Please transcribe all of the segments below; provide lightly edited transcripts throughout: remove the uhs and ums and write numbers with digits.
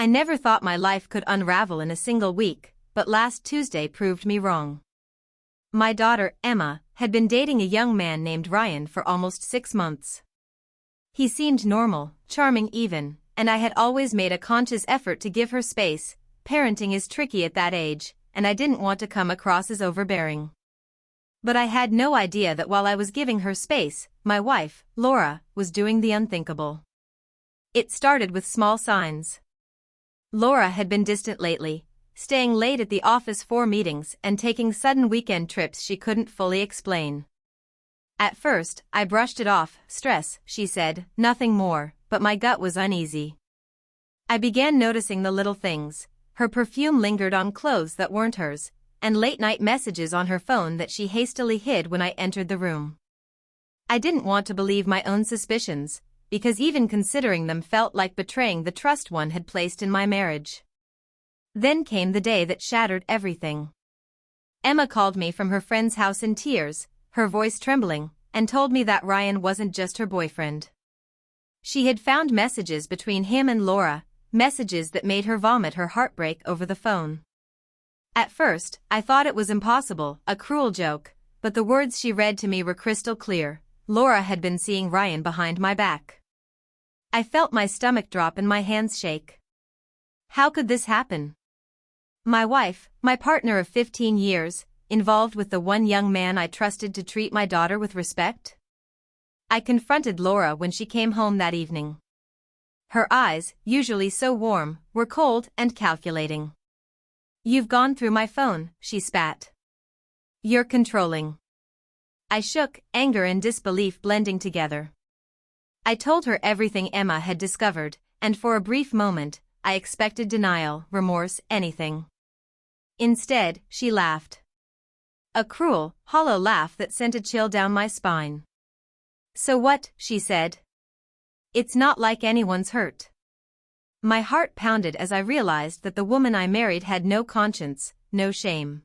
I never thought my life could unravel in a single week, but last Tuesday proved me wrong. My daughter, Emma, had been dating a young man named Ryan for almost 6 months. He seemed normal, charming even, and I had always made a conscious effort to give her space. Parenting is tricky at that age, and I didn't want to come across as overbearing. But I had no idea that while I was giving her space, my wife, Laura, was doing the unthinkable. It started with small signs. Laura had been distant lately, staying late at the office for meetings and taking sudden weekend trips she couldn't fully explain. At first, I brushed it off. Stress, she said, nothing more, but my gut was uneasy. I began noticing the little things. Her perfume lingered on clothes that weren't hers, and late-night messages on her phone that she hastily hid when I entered the room. I didn't want to believe my own suspicions, because even considering them felt like betraying the trust one had placed in my marriage. Then came the day that shattered everything. Emma called me from her friend's house in tears, her voice trembling, and told me that Ryan wasn't just her boyfriend. She had found messages between him and Laura, messages that made her vomit her heartbreak over the phone. At first, I thought it was impossible, a cruel joke, but the words she read to me were crystal clear. Laura had been seeing Ryan behind my back. I felt my stomach drop and my hands shake. How could this happen? My wife, my partner of 15 years, involved with the one young man I trusted to treat my daughter with respect? I confronted Laura when she came home that evening. Her eyes, usually so warm, were cold and calculating. "You've gone through my phone," she spat. "You're controlling." I shook, anger and disbelief blending together. I told her everything Emma had discovered, and for a brief moment, I expected denial, remorse, anything. Instead, she laughed. A cruel, hollow laugh that sent a chill down my spine. "So what?" she said. "It's not like anyone's hurt." My heart pounded as I realized that the woman I married had no conscience, no shame.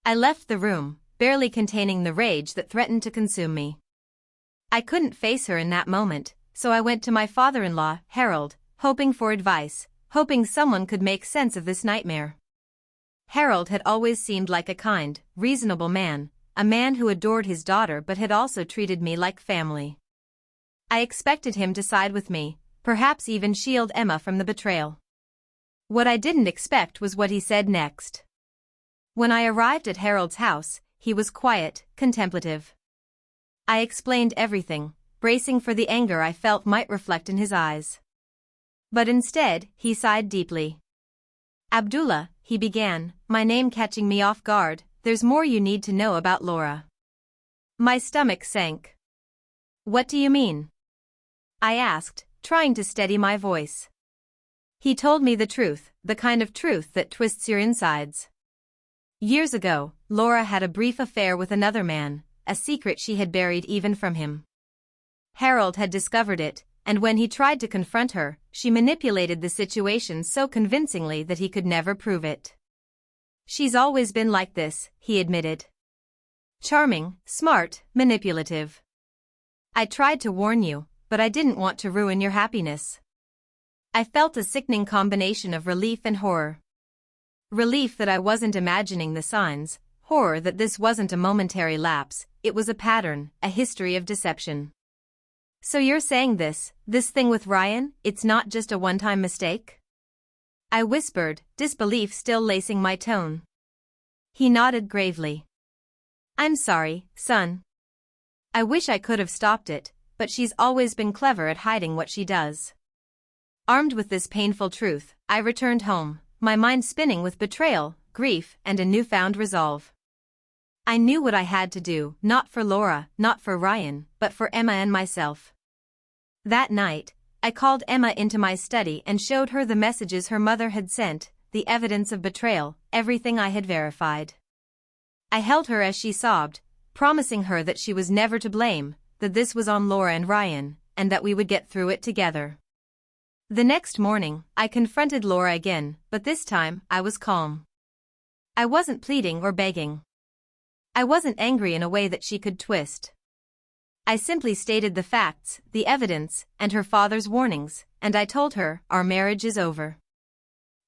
I left the room, barely containing the rage that threatened to consume me. I couldn't face her in that moment, so I went to my father-in-law, Harold, hoping for advice, hoping someone could make sense of this nightmare. Harold had always seemed like a kind, reasonable man, a man who adored his daughter but had also treated me like family. I expected him to side with me, perhaps even shield Emma from the betrayal. What I didn't expect was what he said next. When I arrived at Harold's house, he was quiet, contemplative. I explained everything, bracing for the anger I felt might reflect in his eyes. But instead, he sighed deeply. "Abdullah," he began, my name catching me off guard, "there's more you need to know about Laura." My stomach sank. "What do you mean?" I asked, trying to steady my voice. He told me the truth, the kind of truth that twists your insides. Years ago, Laura had a brief affair with another man, a secret she had buried even from him. Harold had discovered it, and when he tried to confront her, she manipulated the situation so convincingly that he could never prove it. "She's always been like this," he admitted. "Charming, smart, manipulative. I tried to warn you, but I didn't want to ruin your happiness." I felt a sickening combination of relief and horror. Relief that I wasn't imagining the signs, horror that this wasn't a momentary lapse, it was a pattern, a history of deception. "So you're saying this thing with Ryan, it's not just a one-time mistake?" I whispered, disbelief still lacing my tone. He nodded gravely. "I'm sorry, son. I wish I could have stopped it, but she's always been clever at hiding what she does." Armed with this painful truth, I returned home, my mind spinning with betrayal, grief, and a newfound resolve. I knew what I had to do, not for Laura, not for Ryan, but for Emma and myself. That night, I called Emma into my study and showed her the messages her mother had sent, the evidence of betrayal, everything I had verified. I held her as she sobbed, promising her that she was never to blame, that this was on Laura and Ryan, and that we would get through it together. The next morning, I confronted Laura again, but this time, I was calm. I wasn't pleading or begging. I wasn't angry in a way that she could twist. I simply stated the facts, the evidence, and her father's warnings, and I told her, our marriage is over.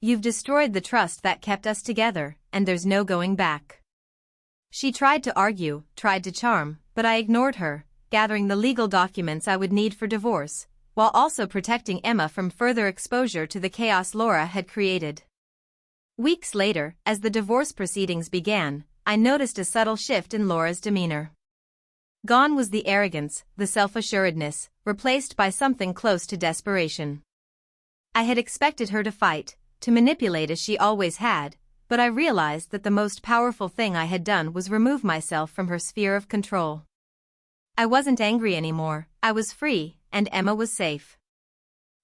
You've destroyed the trust that kept us together, and there's no going back. She tried to argue, tried to charm, but I ignored her, gathering the legal documents I would need for divorce, while also protecting Emma from further exposure to the chaos Laura had created. Weeks later, as the divorce proceedings began, I noticed a subtle shift in Laura's demeanor. Gone was the arrogance, the self-assuredness, replaced by something close to desperation. I had expected her to fight, to manipulate as she always had, but I realized that the most powerful thing I had done was remove myself from her sphere of control. I wasn't angry anymore, I was free, and Emma was safe.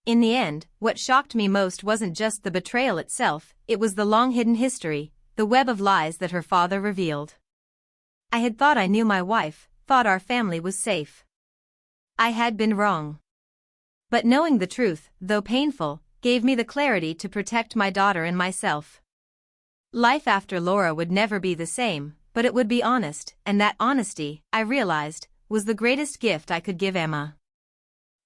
In the end, what shocked me most wasn't just the betrayal itself, it was the long-hidden history, the web of lies that her father revealed. I had thought I knew my wife, thought our family was safe. I had been wrong. But knowing the truth, though painful, gave me the clarity to protect my daughter and myself. Life after Laura would never be the same, but it would be honest, and that honesty, I realized, was the greatest gift I could give Emma.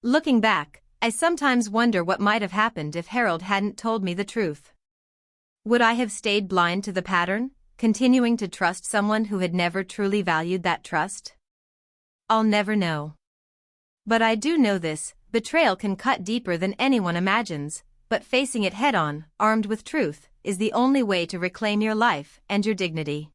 Looking back, I sometimes wonder what might have happened if Harold hadn't told me the truth. Would I have stayed blind to the pattern, continuing to trust someone who had never truly valued that trust? I'll never know. But I do know this: betrayal can cut deeper than anyone imagines, but facing it head-on, armed with truth, is the only way to reclaim your life and your dignity.